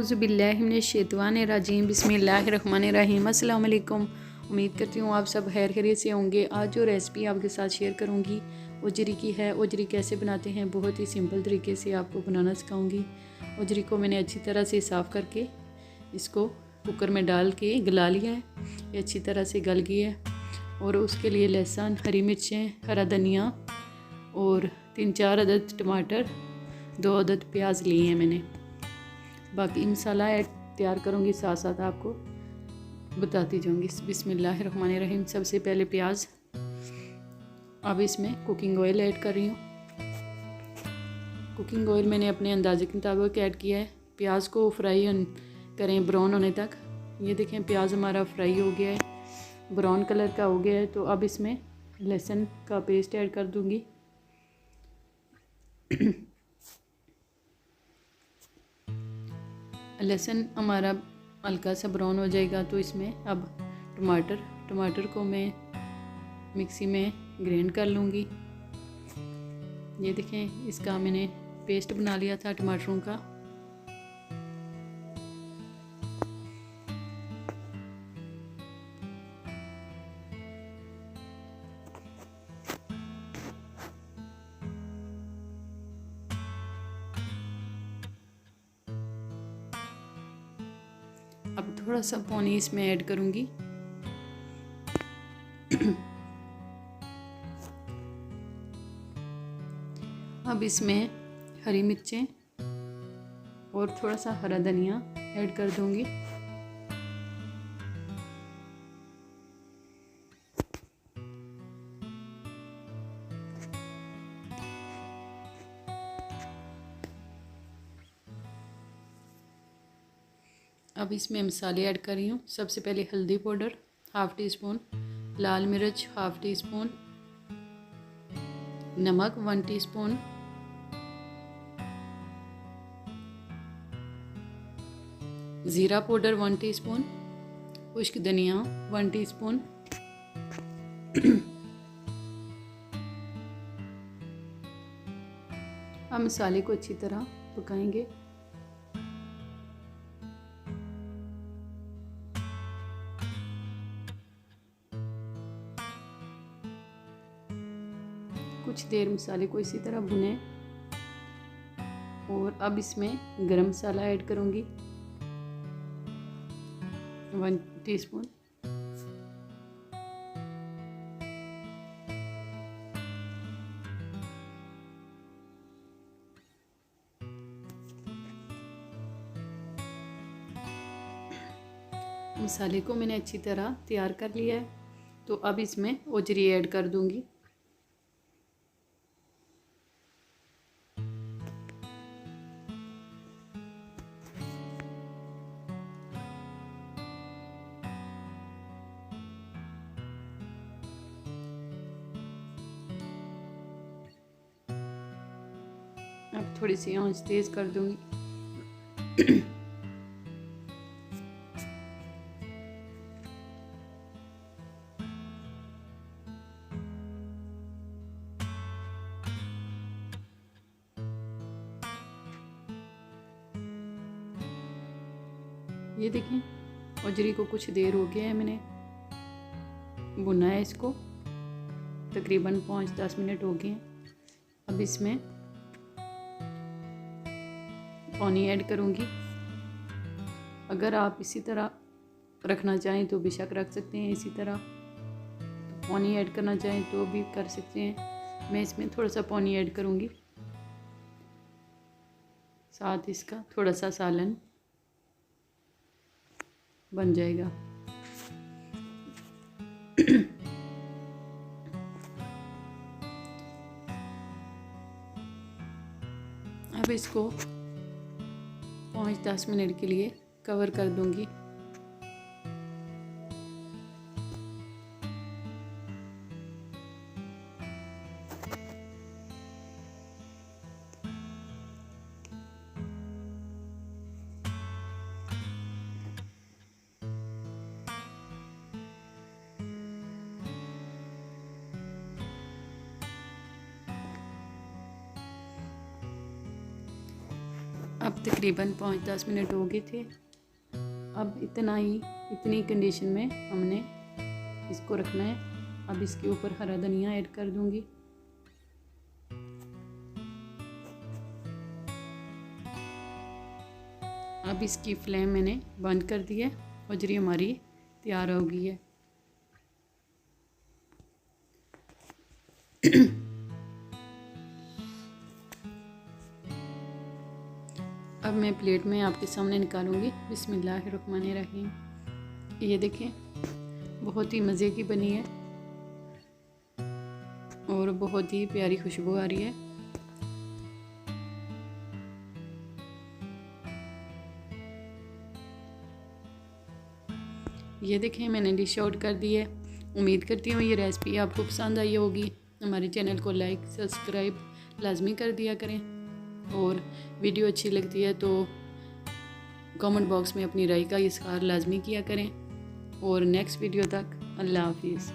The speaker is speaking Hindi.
औज़ुबिल्लाहिमिनश्शैतानिर्रजीम बिस्मिल्लाहिर्रहमानिर्रहीम। अस्सलाम वालेकुम। उम्मीद करती हूँ आप सब खैर खैरियत से होंगे। आज जो रेसिपी आपके साथ शेयर करूँगी उजरी की है। उजरी कैसे बनाते हैं, बहुत ही सिंपल तरीके से आपको बनाना सिखाऊंगी। उजरी को मैंने अच्छी तरह से साफ़ करके इसको कुकर में डाल के गला लिया है। ये अच्छी तरह से गल गई है। और उसके लिए लहसुन, हरी मिर्चें, हरा धनिया और 3-4 अदद टमाटर, 2 अदद प्याज लिए हैं मैंने। बाकी मसाला ऐड तैयार करूँगी, साथ साथ आपको बताती जाऊँगी। बिस्मिल्लाहिर्रहमानिर्रहीम। सबसे पहले प्याज, अब इसमें कुकिंग ऑयल ऐड कर रही हूँ। कुकिंग ऑयल मैंने अपने अंदाजे के मुताबिक ऐड किया है। प्याज को फ्राई करें ब्राउन होने तक। ये देखें प्याज हमारा फ्राई हो गया है, ब्राउन कलर का हो गया है। तो अब इसमें लहसुन का पेस्ट ऐड कर दूँगी। लहसुन हमारा हल्का सा ब्राउन हो जाएगा तो इसमें अब टमाटर को मैं मिक्सी में ग्राइंड कर लूँगी। ये देखें इसका मैंने पेस्ट बना लिया था टमाटरों का। अब थोड़ा सा पानी इसमें ऐड करूँगी। अब इसमें हरी मिर्चें और थोड़ा सा हरा धनिया ऐड कर दूँगी। अब इसमें मसाले ऐड कर रही हूँ। सबसे पहले हल्दी पाउडर ½ टी स्पून, लाल मिर्च ½ टी स्पून, नमक 1 टीस्पून, ज़ीरा पाउडर 1 टीस्पून, खुश्क धनिया 1 टीस्पून, अब मसाले को अच्छी तरह पकाएंगे। कुछ देर मसाले को इसी तरह भुनें। और अब इसमें गरम मसाला ऐड करूँगी 1 टीस्पून। मसाले को मैंने अच्छी तरह तैयार कर लिया है। तो अब इसमें उजरी ऐड कर दूँगी। अब थोड़ी सी आंच तेज़ कर दूँगी। ये देखें उजरी को कुछ देर हो गया है, मैंने भुना है इसको, तकरीबन 5-10 मिनट हो गए हैं। अब इसमें पानी ऐड करूँगी। अगर आप इसी तरह रखना चाहें तो बेशक रख सकते हैं इसी तरह, तो पानी ऐड करना चाहें तो भी कर सकते हैं। मैं इसमें थोड़ा सा पानी ऐड करूँगी, साथ इसका थोड़ा सा सालन बन जाएगा। अब इसको 5-10 मिनट के लिए कवर कर दूंगी। अब तकरीबन 5-10 मिनट हो गए थे। अब इतनी कंडीशन में हमने इसको रखना है। अब इसके ऊपर हरा धनिया ऐड कर दूंगी। अब इसकी फ्लेम मैंने बंद कर दी है। ओजरी हमारी तैयार हो गई है। अब मैं प्लेट में आपके सामने निकालूंगी। बिस्मिल्लाहिर्रहमानिर्रहीम। ये देखें, बहुत ही मज़े की बनी है और बहुत ही प्यारी खुशबू आ रही है। ये देखें, मैंने डिश आउट कर दी है। उम्मीद करती हूँ ये रेसिपी आपको पसंद आई होगी। हमारे चैनल को लाइक सब्सक्राइब लाजमी कर दिया करें और वीडियो अच्छी लगती है तो कमेंट बॉक्स में अपनी राय का इज़हार लाजमी किया करें। और नेक्स्ट वीडियो तक अल्लाह हाफिज़।